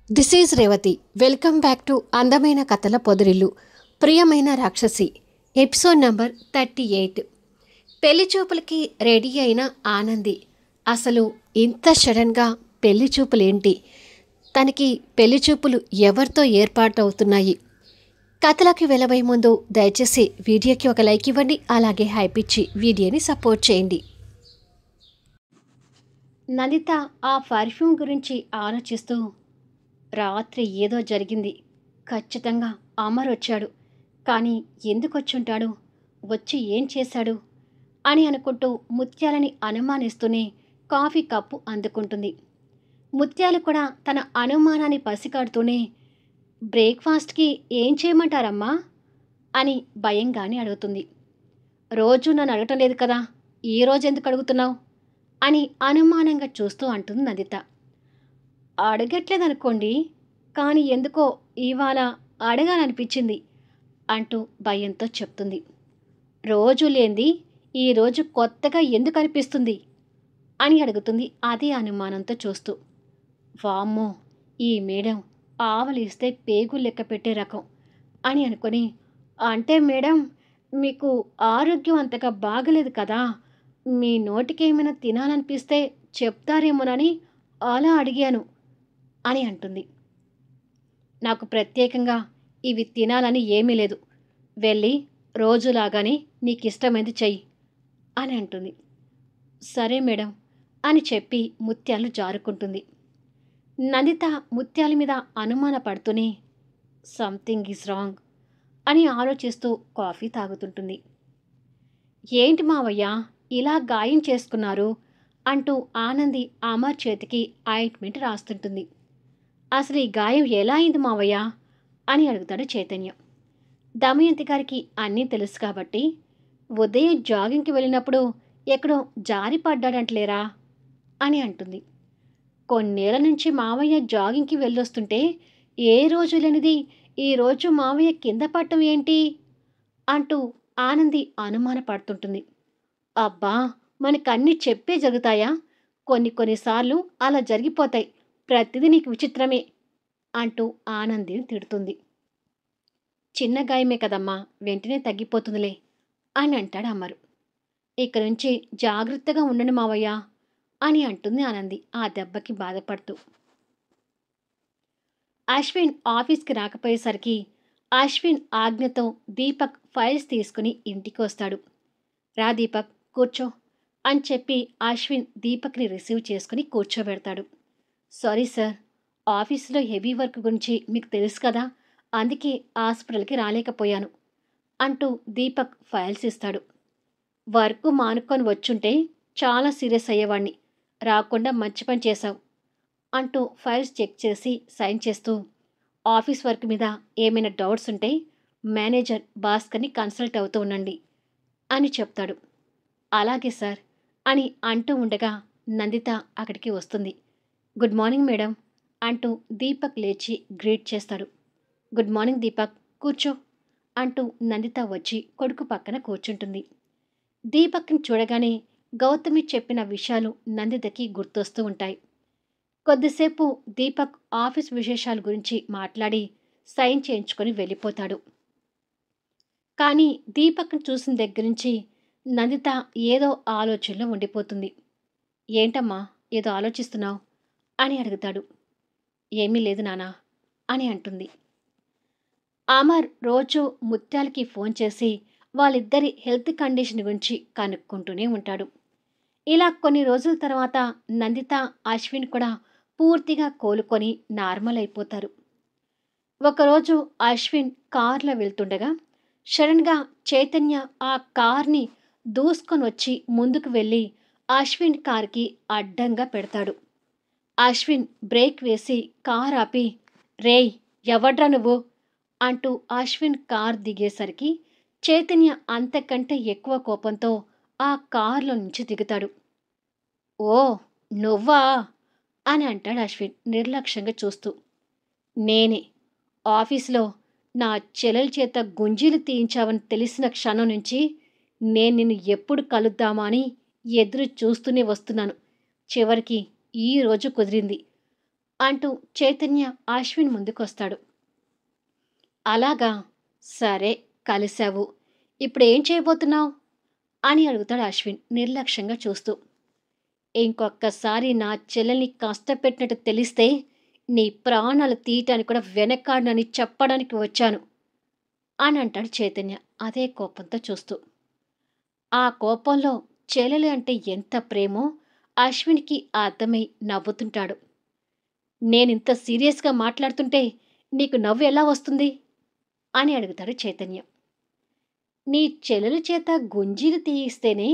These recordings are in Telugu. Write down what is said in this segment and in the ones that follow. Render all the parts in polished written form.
This is Revathi. Welcome back to అందమైన కథల పొదరిల్లు. ప్రియమైన రాక్షసి ఎపిసోడ్ నంబర్ 38. పెళ్లి చూపులకి రెడీ అయిన ఆనంది. అసలు ఇంత సడన్గా పెళ్లి చూపులేంటి? తనకి పెళ్లి చూపులు ఎవరితో ఏర్పాటవుతున్నాయి? కథలోకి వెళ్ళబోయే ముందు దయచేసి వీడియోకి ఒక లైక్ ఇవ్వండి. అలాగే హైప్ ఇచ్చి వీడియోని సపోర్ట్ చేయండి. నందిత ఆ పర్ఫ్యూమ్ గురించి ఆలోచిస్తూ, రాత్రి ఏదో జరిగింది. ఖచ్చితంగా అమర్ వచ్చాడు. కానీ ఎందుకు వచ్చుంటాడు? వచ్చి ఏం చేశాడు అని అనుకుంటూ ముత్యాలని అనుమానిస్తూనే కాఫీ కప్పు అందుకుంటుంది. ముత్యాలు కూడా తన అనుమానాన్ని పసిగడుతూనే, బ్రేక్ఫాస్ట్కి ఏం చేయమంటారమ్మా అని భయంగానే అడుగుతుంది. రోజు నన్ను అడగటం లేదు కదా, ఈరోజు ఎందుకు అడుగుతున్నావు అని అనుమానంగా చూస్తూ అంటుంది నందిత. అడగట్లేదనుకోండి, కానీ ఎందుకో ఇవాళ అడగాలనిపించింది అంటూ భయంతో చెప్తుంది. రోజు లేంది ఈరోజు కొత్తగా ఎందుకు అనిపిస్తుంది అని అడుగుతుంది అదే అనుమానంతో చూస్తూ. వామ్మో, ఈ మేడం ఆవలిస్తే పేగు లెక్క పెట్టే రకం అని అనుకొని, అంటే మేడం మీకు ఆరోగ్యం అంతగా బాగలేదు కదా, మీ నోటికి ఏమైనా తినాలనిపిస్తే చెప్తారేమోనని అలా అడిగాను అని అంటుంది. నాకు ప్రత్యేకంగా ఇవి తినాలని ఏమీ లేదు, వెళ్ళి రోజులాగానే నీకు ఇష్టమైంది చెయ్యి అని అంటుంది. సరే మేడం అని చెప్పి ముత్యాలు జారుకుంటుంది. నందిత ముత్యాల మీద అనుమాన పడుతూనే సంథింగ్ ఈజ్ రాంగ్ అని ఆలోచిస్తూ కాఫీ తాగుతుంటుంది. ఏంటి మావయ్య ఇలా గాయం చేసుకున్నారు అంటూ ఆనంది అమర్ చేతికి ఆయింట్మెంట్ రాస్తుంటుంది. అసలు ఈ గాయం ఎలా అయింది మావయ్య అని అడుగుతాడు చైతన్యం. దమయంతి గారికి అన్నీ తెలుసు కాబట్టి, ఉదయం జాగింగ్కి వెళ్ళినప్పుడు ఎక్కడో జారి పడ్డాడంటలేరా అని అంటుంది. కొన్నేళ్ల నుంచి మావయ్య జాగింగ్కి వెళ్ళొస్తుంటే ఏ రోజు లేనిది ఈరోజు మావయ్య కింద పడటం ఏంటి అంటూ ఆనంది అనుమాన పడుతుంటుంది. అబ్బా, మనకన్నీ చెప్పే జరుగుతాయా? కొన్నిసార్లు అలా జరిగిపోతాయి. ప్రతిదీ నీకు విచిత్రమే అంటూ ఆనందిని తిడుతుంది. చిన్న గాయమే కదమ్మా, వెంటనే తగ్గిపోతుందిలే అని అంటాడు అమరు. ఇక నుంచి జాగ్రత్తగా ఉండండి మావయ్య అని అంటుంది ఆనంది ఆ దెబ్బకి బాధపడుతూ. అశ్విన్ ఆఫీస్కి రాకపోయేసరికి అశ్విన్ ఆజ్ఞతో దీపక్ ఫైల్స్ తీసుకుని ఇంటికి వస్తాడు. రా దీపక్, కూర్చో అని చెప్పి అశ్విన్ దీపక్ని రిసీవ్ చేసుకుని కూర్చోబెడతాడు. సారీ సార్, ఆఫీసులో హెవీ వర్క్ గురించి మీకు తెలుసు కదా, అందుకే హాస్పిటల్కి రాలేకపోయాను అంటూ దీపక్ ఫైల్స్ ఇస్తాడు. వర్క్ మానుకొని వచ్చుంటే చాలా సీరియస్ అయ్యేవాణ్ణి, రాకుండా మంచి పని చేశావు అంటూ ఫైల్స్ చెక్ చేసి సైన్ చేస్తూ, ఆఫీస్ వర్క్ మీద ఏమైనా డౌట్స్ ఉంటే మేనేజర్ భాస్కర్ని కన్సల్ట్ అవుతూ ఉండండి అని చెప్తాడు. అలాగే సార్ అని అంటూ ఉండగా నందిత అక్కడికి వస్తుంది. గుడ్ మార్నింగ్ మేడం అంటూ దీపక్ లేచి గ్రీట్ చేస్తాడు. గుడ్ మార్నింగ్ దీపక్, కూర్చో అంటూ నందిత వచ్చి కొడుకు పక్కన కూర్చుంటుంది. దీపక్ని చూడగానే గౌతమి చెప్పిన విషయాలు నందితకి గుర్తొస్తూ ఉంటాయి. కొద్దిసేపు దీపక్ ఆఫీస్ విశేషాల గురించి మాట్లాడి సైన్ చేయించుకొని వెళ్ళిపోతాడు. కానీ దీపక్ని చూసిన దగ్గర నుంచి నందిత ఏదో ఆలోచనలో ఉండిపోతుంది. ఏంటమ్మా ఏదో ఆలోచిస్తున్నావు అని అడుగుతాడు. ఏమీ లేదు నానా అని అంటుంది. అమర్ రోజు ముత్యాలకి ఫోన్ చేసి వాళ్ళిద్దరి హెల్త్ కండిషన్ గురించి కనుక్కుంటూనే ఉంటాడు. ఇలా కొన్ని రోజుల తర్వాత నందిత అశ్విన్ కూడా పూర్తిగా కోలుకొని నార్మల్ అయిపోతారు. ఒకరోజు అశ్విన్ కార్లో వెళ్తుండగా సడన్గా చైతన్య ఆ కార్ని దూసుకొని వచ్చి ముందుకు వెళ్ళి అశ్విన్ కార్కి అడ్డంగా పెడతాడు. అశ్విన్ బ్రేక్ వేసి కార్ ఆపి, రేయ్ ఎవడ్రా నువ్వు అంటూ అశ్విన్ కార్ దిగేసరికి చైతన్య అంతకంటే ఎక్కువ కోపంతో ఆ కారులో నుంచి దిగుతాడు. ఓ నువ్వా అని అంటాడు అశ్విన్ నిర్లక్ష్యంగా చూస్తూ. నేనే, ఆఫీస్లో నా చెల్లెల చేత గుంజీలు తీయించావని తెలిసిన క్షణం నుంచి నేను నిన్ను ఎప్పుడు కలుద్దామా అని ఎదురు చూస్తూనే వస్తున్నాను. చివరికి ఈరోజు కుదిరింది. అంటూ చైతన్య అశ్విన్ ముందుకొస్తాడు. అలాగా, సరే, కలిశావు. ఇప్పుడేం చేయబోతున్నావు అని అడుగుతాడు అశ్విన్ నిర్లక్ష్యంగా చూస్తూ. ఇంకొక్కసారి నా చెల్లెల్ని కష్టపెట్టినట్టు తెలిస్తే నీ ప్రాణాలు తీయటానికి కూడా వెనకాడనని చెప్పడానికి వచ్చాను అని అంటాడు చైతన్య అదే కోపంతో చూస్తూ. ఆ కోపంలో చెల్లెలు అంటే ఎంత ప్రేమో అశ్విన్కి అర్థమై నవ్వుతుంటాడు. నేనింత సీరియస్గా మాట్లాడుతుంటే నీకు నవ్వు ఎలా వస్తుంది అని అడుగుతాడు చైతన్య. నీ చెల్లెల చేత గుంజీలు తీయిస్తేనే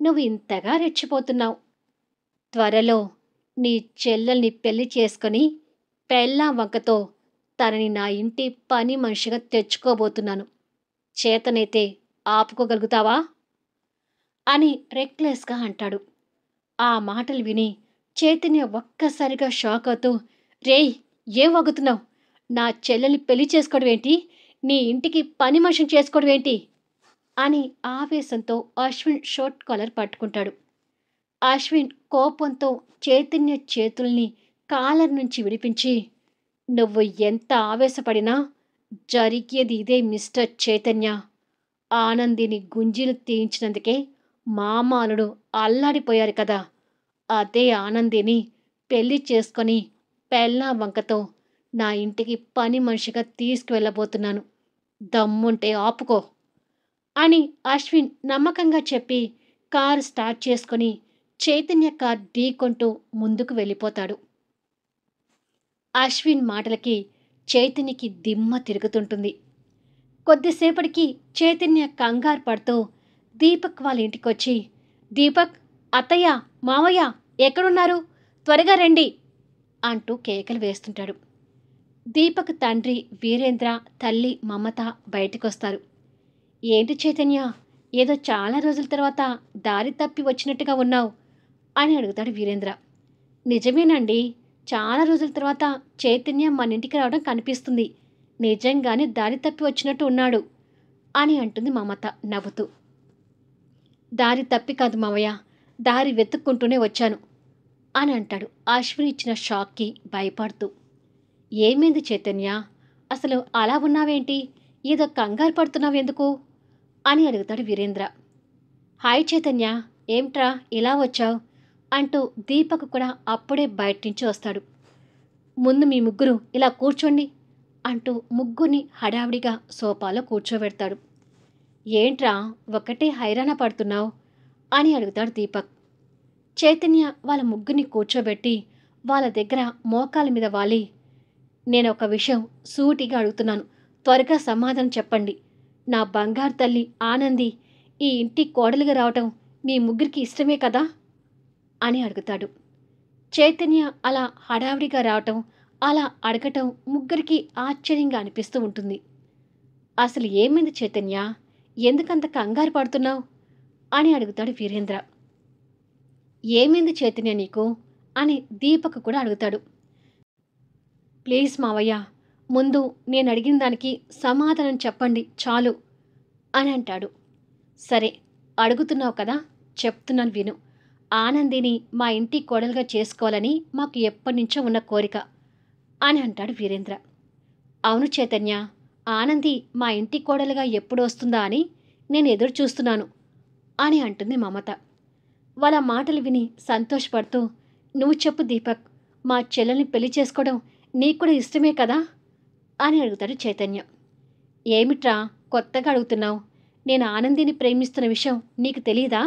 నువ్వు ఇంతగా రెచ్చిపోతున్నావు. త్వరలో నీ చెల్లెల్ని పెళ్లి చేసుకొని పెళ్ళాం వంకతో తనని నా ఇంటి పని మనిషిగా తెచ్చుకోబోతున్నాను. చేతనైతే ఆపుకోగలుగుతావా అని రెక్లెస్గా అంటాడు. ఆ మాటలు విని చైతన్య ఒక్కసారిగా షాక్ అవుతూ, రేయ్, ఏం వగుతున్నావు? నా చెల్లెల్ని పెళ్లి చేసుకోవడం ఏంటి? నీ ఇంటికి పని మనిషిని చేసుకోవడం ఏంటి అని ఆవేశంతో అశ్విన్ షార్ట్ కాలర్ పట్టుకుంటాడు. అశ్విన్ కోపంతో చైతన్య చేతుల్ని కాలర్ నుంచి విడిపించి, నువ్వు ఎంత ఆవేశపడినా జరిగేది ఇదే మిస్టర్ చైతన్య. ఆనందిని గుంజీలు తీయించినందుకే మామాలుడు అల్లాడిపోయారు కదా. అదే ఆనందిని పెళ్లి చేసుకొని పెళ్ళా వంకతో నా ఇంటికి పని మనిషిగా తీసుకువెళ్ళబోతున్నాను. దమ్ముంటే ఆపుకో అని అశ్విన్ నమ్మకంగా చెప్పి కారు స్టార్ట్ చేసుకొని చైతన్య కార్ ఢీకొంటూ ముందుకు వెళ్ళిపోతాడు. అశ్విన్ మాటలకి చైతన్యకి దిమ్మ తిరుగుతుంటుంది. కొద్దిసేపటికి చైతన్య కంగారు పడుతూ దీపక్ వాళ్ళ ఇంటికొచ్చి, దీపక్, అత్తయ్య, మావయ్య ఎక్కడున్నారు? త్వరగా రండి అంటూ కేకలు వేస్తుంటాడు. దీపక్ తండ్రి వీరేంద్ర, తల్లి మమత బయటికొస్తారు. ఏంటి చైతన్య, ఏదో చాలా రోజుల తర్వాత దారి తప్పి వచ్చినట్టుగా ఉన్నావు అని అడుగుతాడు వీరేంద్ర. నిజమేనండి, చాలా రోజుల తర్వాత చైతన్య మన ఇంటికి రావడం కనిపిస్తుంది. నిజంగానే దారి తప్పి వచ్చినట్టు ఉన్నాడు అని అంటుంది మమత నవ్వుతూ. దారి తప్పి కాదు మావయ్య, దారి వెతుక్కుంటూనే వచ్చాను అని అంటాడు అశ్విన్ ఇచ్చిన షాక్కి భయపడుతూ. ఏమైంది చైతన్య, అసలు అలా ఉన్నావేంటి? ఏదో కంగారు పడుతున్నావెందుకు అని అడుగుతాడు వీరేంద్ర. హాయ్ చైతన్య, ఏమిట్రా ఇలా వచ్చావు అంటూ దీపక్ కూడా అప్పుడే బయట నుంచి వస్తాడు. ముందు మీ ముగ్గురు ఇలా కూర్చోండి అంటూ ముగ్గురిని హడావిడిగా సోఫాలో కూర్చోబెడతాడు. ఏంట్రా ఒకటే హైరాణ పడుతున్నావు అని అడుగుతాడు దీపక్. చైతన్య వాళ్ళ ముగ్గురిని కూర్చోబెట్టి వాళ్ళ దగ్గర మోకాల మీద వాలి, నేను ఒక విషయం సూటిగా అడుగుతున్నాను, త్వరగా సమాధానం చెప్పండి. నా బంగారు తల్లి ఆనంది ఈ ఇంటి కోడలుగా రావటం మీ ముగ్గురికి ఇష్టమే కదా అని అడుగుతాడు. చైతన్య అలా హడావిడిగా రావటం, అలా అడగటం ముగ్గురికి ఆశ్చర్యంగా అనిపిస్తూ ఉంటుంది. అసలు ఏమైంది చైతన్య, ఎందుకంత కంగారు పడుతున్నావు అని అడుగుతాడు వీరేంద్ర. ఏమైంది చైతన్య నీకు అని దీపక్ కూడా అడుగుతాడు. ప్లీజ్ మావయ్య, ముందు నేను అడిగిన దానికి సమాధానం చెప్పండి చాలు అని అంటాడు. సరే, అడుగుతున్నావు కదా, చెప్తున్నాను విను. ఆనందిని మా ఇంటి కోడలుగా చేసుకోవాలని మాకు ఎప్పటినుంచో ఉన్న కోరిక అని అంటాడు వీరేంద్ర. అవును చైతన్య, ఆనంది మా ఇంటి కోడలుగా ఎప్పుడు వస్తుందా అని నేను ఎదురు చూస్తున్నాను అని అంటుంది మమత. వాళ్ళ మాటలు విని సంతోషపడుతూ, నువ్వు చెప్పు దీపక్, మా చెల్లెల్ని పెళ్లి చేసుకోవడం నీకు కూడా ఇష్టమే కదా అని అడుగుతాడు చైతన్య. ఏమిట్రా కొత్తగా అడుగుతున్నావు? నేను ఆనందిని ప్రేమిస్తున్న విషయం నీకు తెలీదా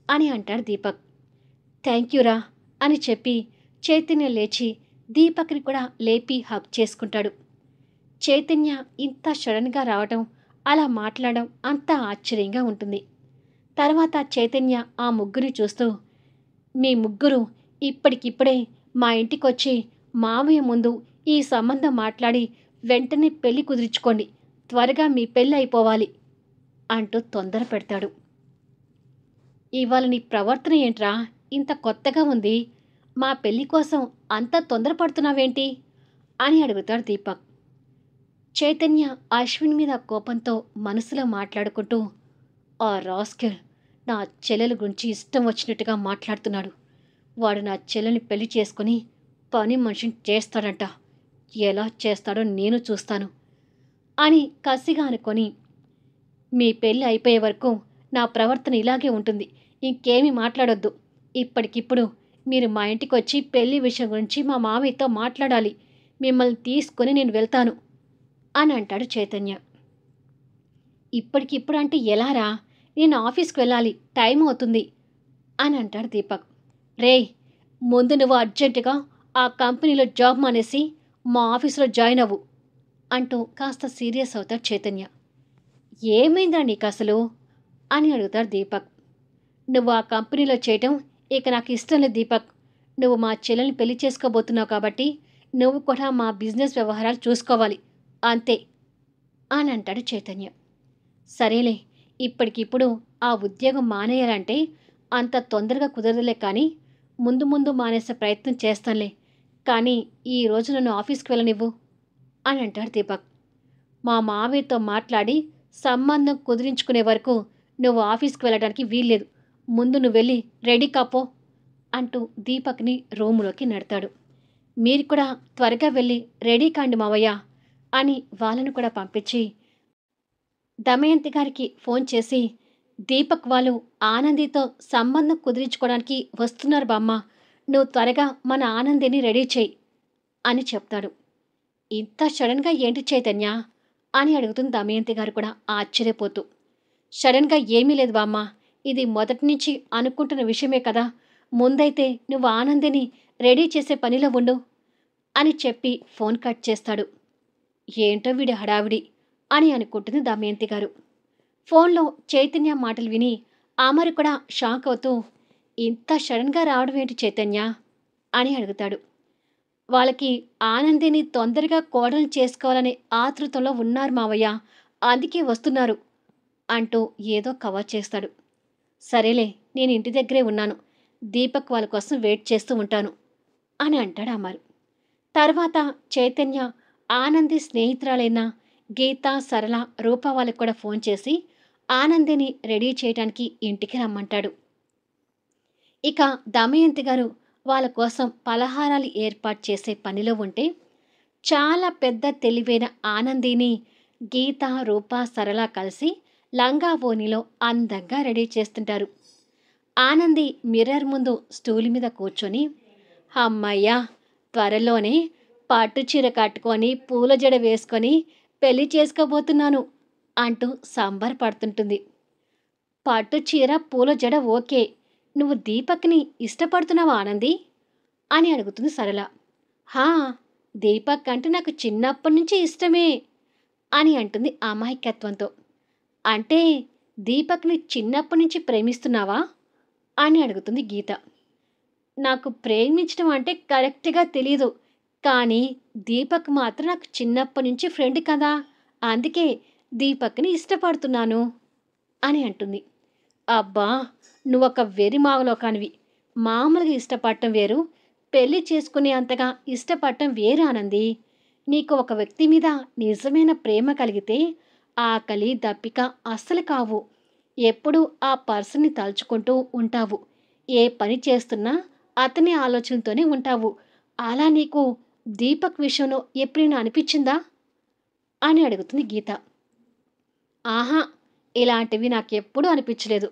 అని అంటాడు దీపక్. థ్యాంక్ యూరా అని చెప్పి చైతన్య లేచి దీపక్ని కూడా లేపి హగ్ చేసుకుంటాడు. చైతన్య ఇంత సడన్గా రావడం, అలా మాట్లాడడం అంతా ఆశ్చర్యంగా ఉంటుంది. తర్వాత చైతన్య ఆ ముగ్గురిని చూస్తూ, మీ ముగ్గురు ఇప్పటికిప్పుడే మా ఇంటికొచ్చి మావయ్య ముందు ఈ సంబంధం మాట్లాడి వెంటనే పెళ్లి కుదుర్చుకోండి, త్వరగా మీ పెళ్ళి అయిపోవాలి అంటూ తొందర పెడతాడు. ఇవాళ నీ ప్రవర్తన ఏంట్రా ఇంత కొత్తగా ఉంది? మా పెళ్లి కోసం అంత తొందరపడుతున్నావేంటి అని అడుగుతాడు దీపక్. చైతన్య అశ్విన్ మీద కోపంతో మనసులో మాట్లాడుకుంటూ, ఆ రాస్కెల్ నా చెల్లెల గురించి ఇష్టం వచ్చినట్టుగా మాట్లాడుతున్నాడు. వాడు నా చెల్లెల్ని పెళ్లి చేసుకుని పని మనిషిని చేస్తాడంట. ఎలా చేస్తాడో నేను చూస్తాను అని కసిగా అనుకొని, మీ పెళ్ళి అయిపోయే వరకు నా ప్రవర్తన ఇలాగే ఉంటుంది. ఇంకేమీ మాట్లాడొద్దు. ఇప్పటికిప్పుడు మీరు మా ఇంటికొచ్చి పెళ్లి విషయం గురించి మా మామయ్యతో మాట్లాడాలి. మిమ్మల్ని తీసుకొని నేను వెళ్తాను అని అంటాడు చైతన్య. ఇప్పటికిప్పుడు అంటే ఎలారా? నేను ఆఫీస్కి వెళ్ళాలి, టైం అవుతుంది అని అంటాడు దీపక్. రేయ్, ముందు నువ్వు అర్జెంటుగా ఆ కంపెనీలో జాబ్ మానేసి మా ఆఫీసులో జాయిన్ అవ్వు అంటూ కాస్త సీరియస్ అవుతాడు చైతన్య. ఏమైందా నీకు అసలు అని అడుగుతాడు దీపక్. నువ్వు ఆ కంపెనీలో చేయటం ఇక నాకు ఇష్టం లేదు దీపక్. నువ్వు మా చెల్లెల్ని పెళ్లి చేసుకోబోతున్నావు కాబట్టి నువ్వు కూడా మా బిజినెస్ వ్యవహారాలు చూసుకోవాలి అంతే అని అంటాడు చైతన్య. సరేలే, ఇప్పటికిప్పుడు ఆ ఉద్యోగం మానేయాలంటే అంత తొందరగా కుదరదులే, కానీ ముందు ముందు మానేసే ప్రయత్నం చేస్తానులే. కానీ ఈరోజు నన్ను ఆఫీస్కి వెళ్ళనివ్వు అని అంటాడు దీపక్. మా మావయ్యతో మాట్లాడి సంబంధం కుదిరించుకునే వరకు నువ్వు ఆఫీస్కి వెళ్ళడానికి వీల్లేదు. ముందు నువ్వు వెళ్ళి రెడీ కాపో అంటూ దీపక్ని రూములోకి నెడతాడు. మీరు కూడా త్వరగా వెళ్ళి రెడీ కాండి మావయ్య అని వాళ్ళను కూడా పంపించి దమయంతి గారికి ఫోన్ చేసి, దీపక్ వాళ్ళు ఆనందితో సంబంధం కుదిరించుకోవడానికి వస్తున్నారు బామ్మ, నువ్వు త్వరగా మన ఆనందిని రెడీ చేయి అని చెప్తాడు. ఇంత సడన్గా ఏంటి చైతన్య అని అడుగుతుంది దమయంతి గారు కూడా ఆశ్చర్యపోతూ. సడన్గా ఏమీ లేదు బామ్మ, ఇది మొదటి నుంచి అనుకుంటున్న విషయమే కదా. ముందైతే నువ్వు ఆనందిని రెడీ చేసే పనిలో ఉండు అని చెప్పి ఫోన్ కట్ చేస్తాడు. ఏంటో వీడి హడావిడి అని అనుకుంటుంది దమయంతి గారు. ఫోన్లో చైతన్య మాటలు విని అమర్ కూడా షాక్ అవుతూ, ఇంత సడన్గా రావడం ఏంటి చైతన్య అని అడుగుతాడు. వాళ్ళకి ఆనందిని తొందరగా కోడలు చేసుకోవాలనే ఆతృతలో ఉన్నారు మావయ్య, అందుకే వస్తున్నారు అంటూ ఏదో కవర్ చేస్తాడు. సరేలే, నేను ఇంటి దగ్గరే ఉన్నాను, దీపక్ వాళ్ళ కోసం వెయిట్ చేస్తూ ఉంటాను అని అంటాడు అమర్. తర్వాత చైతన్య ఆనంది స్నేహితురాలైన గీత, సరళ, రూప వాళ్ళకి కూడా ఫోన్ చేసి ఆనందిని రెడీ చేయడానికి ఇంటికి రమ్మంటాడు. ఇక దమయంతి గారు వాళ్ళ కోసం పలహారాలు ఏర్పాటు చేసే పనిలో ఉంటే, చాలా పెద్ద తెలివైన ఆనందిని గీత, రూప, సరళ కలిసి లంగా ఓణిలో అందంగా రెడీ చేస్తుంటారు. ఆనంది మిర్రర్ ముందు స్టూల్ మీద కూర్చొని, అమ్మయ్యా, త్వరలోనే పట్టు చీర కట్టుకొని పూల జడ వేసుకొని పెళ్లి చేసుకోబోతున్నాను అంటూ సంబరపడుతుంటుంది. పట్టు చీర పూల జడ ఓకే, నువ్వు దీపక్ని ఇష్టపడుతున్నావా ఆనంది అని అడుగుతుంది సరళ. హా, దీపక్ అంటే నాకు చిన్నప్పటి నుంచి ఇష్టమే అని అంటుంది అమాయకత్వంతో. అంటే దీపక్ని చిన్నప్పటి నుంచి ప్రేమిస్తున్నావా అని అడుగుతుంది గీత. నాకు ప్రేమించడం అంటే కరెక్ట్గా తెలీదు, కానీ దీపక్ మాత్రం నాకు చిన్నప్పటి నుంచి ఫ్రెండ్ కదా, అందుకే దీపక్ని ఇష్టపడుతున్నాను అని అంటుంది. అబ్బా, నువ్వొక వెర్రి మావలోకానివి. మామూలుగా ఇష్టపడటం వేరు, పెళ్లి చేసుకునే అంతగా ఇష్టపడటం వేరు ఆనంది. నీకు ఒక వ్యక్తి మీద నిజమైన ప్రేమ కలిగితే ఆకలి దప్పిక అస్సలు కావు. ఎప్పుడూ ఆ పర్సన్ని తలుచుకుంటూ ఉంటావు. ఏ పని చేస్తున్నా అతని ఆలోచనతోనే ఉంటావు. అలా నీకు దీపక్ విషయంలో ఎప్పుడైనా అనిపించిందా అని అడుగుతుంది గీత. ఆహా, ఇలాంటివి నాకెప్పుడూ అనిపించలేదు.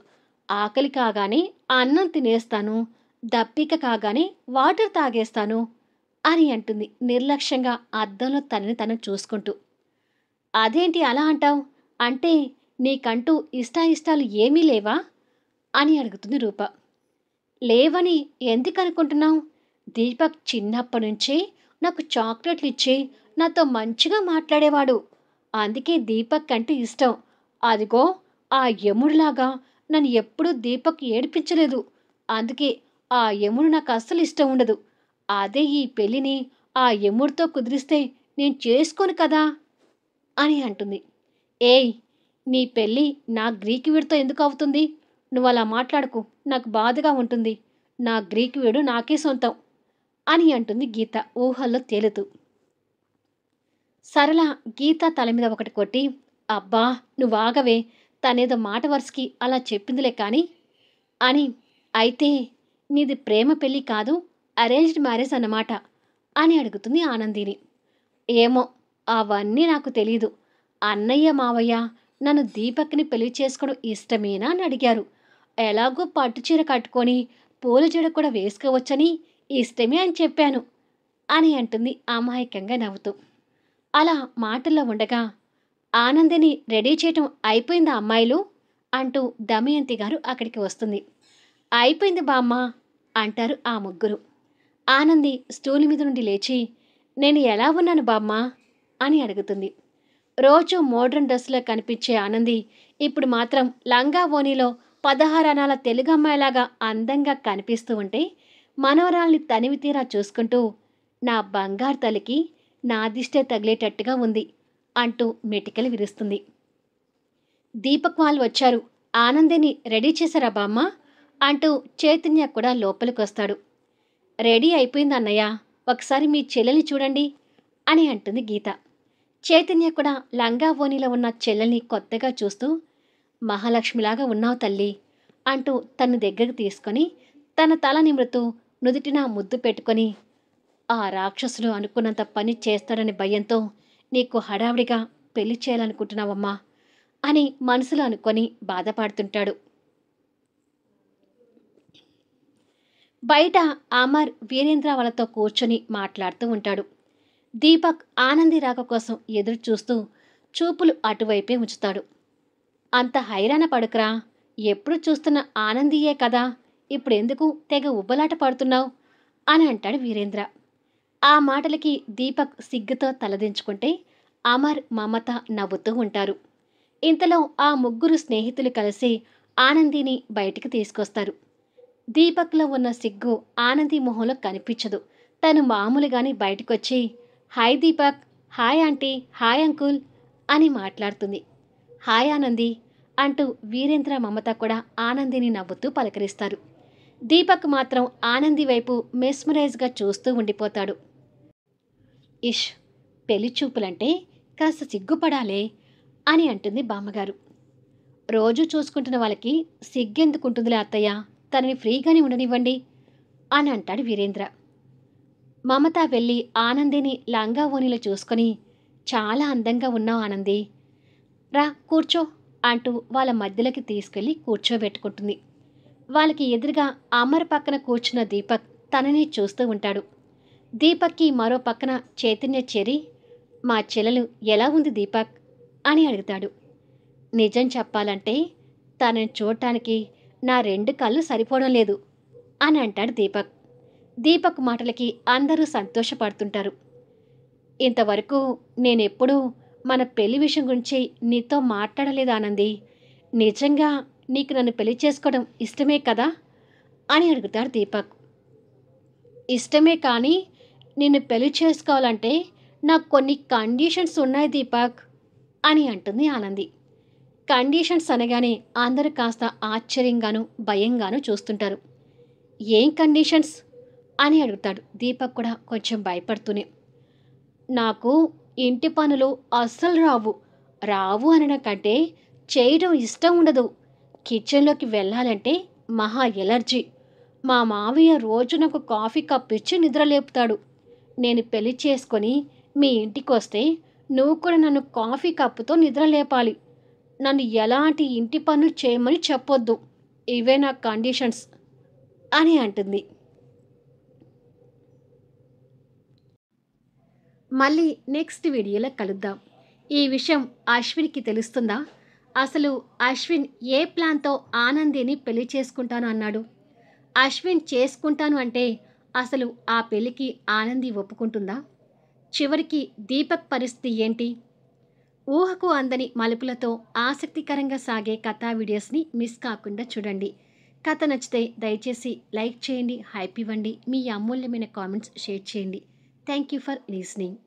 ఆకలి కాగానే అన్నం తినేస్తాను, దప్పిక కాగానే వాటర్ తాగేస్తాను అని అంటుంది నిర్లక్ష్యంగా అద్దంలో తనని తను చూసుకుంటూ. అదేంటి అలా అంటావు? అంటే నీకంటూ ఇష్టాయిష్టాలు ఏమీ లేవా అని అడుగుతుంది రూప. లేవని ఎందుకు అనుకుంటున్నావు? దీపక్ చిన్నప్పటి నుంచే నాకు చాక్లెట్లు ఇచ్చి నాతో మంచిగా మాట్లాడేవాడు. అందుకే దీపక్ అంటే ఇష్టం. అదిగో ఆ యముడిలాగా నన్ను ఎప్పుడూ దీపక్ ఏడిపించలేదు. అందుకే ఆ యముడు నాకు అస్సలు ఇష్టం ఉండదు. అదే ఈ పెళ్ళిని ఆ యముడితో కుదిరిస్తే నేను చేసుకోను కదా అని అంటుంది. ఏయ్, నీ పెళ్ళి నా గ్రీకు వీడితో ఎందుకు అవుతుంది? నువ్వు అలా మాట్లాడకు, నాకు బాధగా ఉంటుంది. నా గ్రీకు వీడు నాకే సొంతం అని అంటుంది గీత ఊహల్లో తేలుతూ. సరళ గీత తల మీద ఒకటి కొట్టి, అబ్బా నువ్వు ఆగవే, తనేదో మాట వరుసకి అలా చెప్పిందిలే కానీ అని. అయితే నీది ప్రేమ పెళ్ళి కాదు, అరేంజ్డ్ మ్యారేజ్ అన్నమాట. అని అడుగుతుంది ఆనందిని. ఏమో, అవన్నీ నాకు తెలీదు. అన్నయ్య, మావయ్య నన్ను దీపక్‌ని పెళ్లి చేసుకోవడం ఇష్టమేనా అని అడిగారు. ఎలాగో పట్టు చీర కట్టుకొని, పూల జడ కూడా వేసుకోవచ్చని ఇష్టమే అని చెప్పాను అని అంటుంది అమాయకంగా నవ్వుతూ. అలా మాటల్లో ఉండగా, ఆనందిని రెడీ చేయటం అయిపోయిందా అమ్మాయిలు? అంటూ దమయంతి గారు అక్కడికి వస్తుంది. అయిపోయింది బామ్మ అంటారు ఆ ముగ్గురు. ఆనంది స్టూలు మీద నుండి లేచి, నేను ఎలా ఉన్నాను బామ్మ అని అడుగుతుంది. రోజు మోడ్రన్ డ్రెస్లో కనిపించే ఆనంది ఇప్పుడు మాత్రం లంగా ఓణీలో 16 అనాల తెలుగు అమ్మాయిలాగా అందంగా కనిపిస్తూ ఉంటే, మనవరాల్ని తనివి తీరా చూసుకుంటూ, నా బంగారు తల్లికి నా దిష్టే తగిలేటట్టుగా ఉంది అంటూ మెటికలు విరుస్తుంది. దీపక్ వాళ్ళు వచ్చారు, ఆనందిని రెడీ చేశారా బామ్మ అంటూ చైతన్య కూడా లోపలికొస్తాడు. రెడీ అయిపోయింది అన్నయ్య, ఒకసారి మీ చెల్లెల్ని చూడండి అని అంటుంది గీత. చైతన్య కూడా లంగా ఓణీలో ఉన్న చెల్లెల్ని కొత్తగా చూస్తూ, మహాలక్ష్మిలాగా ఉన్నావు తల్లి అంటూ తన దగ్గరకు తీసుకొని తన తల నిమురుతూ నుదుటిన ముద్దు పెట్టుకొని, ఆ రాక్షసులు అనుకున్నంత పని చేస్తాడని భయంతో నీకు హడావిడిగా పెళ్లి చేయాలనుకుంటున్నావమ్మా అని మనసులో అనుకొని బాధపడుతుంటాడు. బయట అమర్ వీరేంద్ర వాళ్ళతో కూర్చొని మాట్లాడుతూ ఉంటాడు. దీపక్ ఆనంది రాక కోసం ఎదురు చూస్తూ చూపులు అటువైపే ఉంచుతాడు. అంత హైరాణ పడుకురా, ఎప్పుడు చూస్తున్న ఆనందియే కదా, ఇప్పుడెందుకు తెగ ఉబ్బలాట పడుతున్నావు అని అంటాడు వీరేంద్ర. ఆ మాటలకి దీపక్ సిగ్గుతో తలదించుకుంటే అమర్, మమత నవ్వుతూ ఉంటారు. ఇంతలో ఆ ముగ్గురు స్నేహితులు కలిసి ఆనందిని బయటికి తీసుకొస్తారు. దీపక్లో ఉన్న సిగ్గు ఆనంది మొహంలో కనిపించదు. తను మామూలుగానే బయటకొచ్చి, hi Deepak, hi aunty, hi uncle అని మాట్లాడుతుంది. హాయ్ ఆనంది అంటూ వీరేంద్ర, మమత కూడా ఆనందిని నవ్వుతూ పలకరిస్తారు. దీపక్ మాత్రం ఆనంది వైపు మెస్మరైజ్గా చూస్తూ ఉండిపోతాడు. ఇష్, పెళ్లి చూపులంటే కాస్త సిగ్గుపడాలే అని అంటుంది బామ్మగారు. రోజు చూసుకుంటున్న వాళ్ళకి సిగ్గెందుకుంటుందిలే అత్తయ్య, తనని ఫ్రీగానే ఉండనివ్వండి అని అంటాడు వీరేంద్ర. మమత వెళ్ళి ఆనందిని లంగా ఓణీలో చూసుకొని, చాలా అందంగా ఉన్నావు ఆనంది, రా కూర్చో అంటూ వాళ్ళ మధ్యలోకి తీసుకెళ్లి కూర్చోబెట్టుకుంటుంది. వాళ్ళకి ఎదురుగా అమర్ పక్కన కూర్చున్న దీపక్ తనని చూస్తూ ఉంటాడు. దీపక్కి మరో పక్కన చైతన్య చేరి, మా చెల్లెలు ఎలా ఉంది దీపక్ అని అడుగుతాడు. నిజం చెప్పాలంటే తనని చూడటానికి నా 2 కళ్ళు సరిపోవడం లేదు అని అంటాడు దీపక్. దీపక్ మాటలకి అందరూ సంతోషపడుతుంటారు. ఇంతవరకు నేనెప్పుడూ మన పెళ్లి విషయం గురించి నీతో మాట్లాడలేదు ఆనంది, నిజంగా నీకు నన్ను పెళ్లి చేసుకోవడం ఇష్టమే కదా అని అడుగుతాడు దీపక్. ఇష్టమే, కానీ నిన్ను పెళ్లి చేసుకోవాలంటే నాకు కొన్ని కండిషన్స్ ఉన్నాయి దీపక్ అని అంటుంది ఆనంది. కండిషన్స్ అనగానే అందరూ కాస్త ఆశ్చర్యంగాను భయంగాను చూస్తుంటారు. ఏం కండిషన్స్ అని అడుగుతాడు దీపక్ కూడా కొంచెం భయపడుతూనే. నాకు ఇంటి పనులు అస్సలు రావు, రావు అనడం కంటే చేయడం ఇష్టం ఉండదు. కిచెన్లోకి వెళ్ళాలంటే మహా ఎలర్జీ. మా మావయ్య రోజు నాకు కాఫీ కప్ ఇచ్చి నిద్రలేపుతాడు. నేను పెళ్లి చేసుకొని మీ ఇంటికి వస్తే నువ్వు కూడా నన్ను కాఫీ కప్పుతో నిద్రలేపాలి. నన్ను ఎలాంటి ఇంటి పనులు చేయమని చెప్పొద్దు. ఇవే నా కండిషన్స్ అని అంటుంది. మళ్ళీ నెక్స్ట్ వీడియోలో కలుద్దాం. ఈ విషయం అశ్విన్కి తెలుస్తుందా? అసలు అశ్విన్ ఏ ప్లాన్తో ఆనందిని పెళ్లి చేసుకుంటాను అన్నాడు? అశ్విన్ చేసుకుంటాను అంటే అసలు ఆ పెళ్లికి ఆనంది ఒప్పుకుంటుందా? చివరికి దీపక్ పరిస్థితి ఏంటి? ఊహకు అందని మలుపులతో ఆసక్తికరంగా సాగే కథా వీడియోస్ని మిస్ కాకుండా చూడండి. కథ నచ్చితే దయచేసి లైక్ చేయండి, హైప్ ఇవ్వండి, మీ అమూల్యమైన కామెంట్స్ షేర్ చేయండి. Thank you for listening.